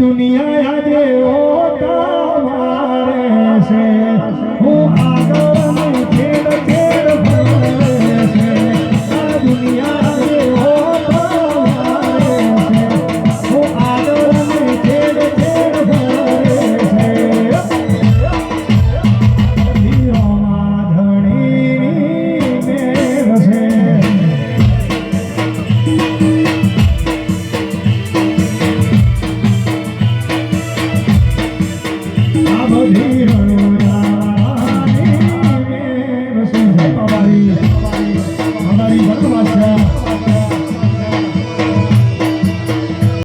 દુનિયા આજે તમારે છે હું આગળ છેડ છેડ ભરે છે આ દુનિયા આજે તમારે છે હું આગળ છેડ છેડ ભરે છે ધીરોમાં ધણીની મેળ છે અમારી ભગવાન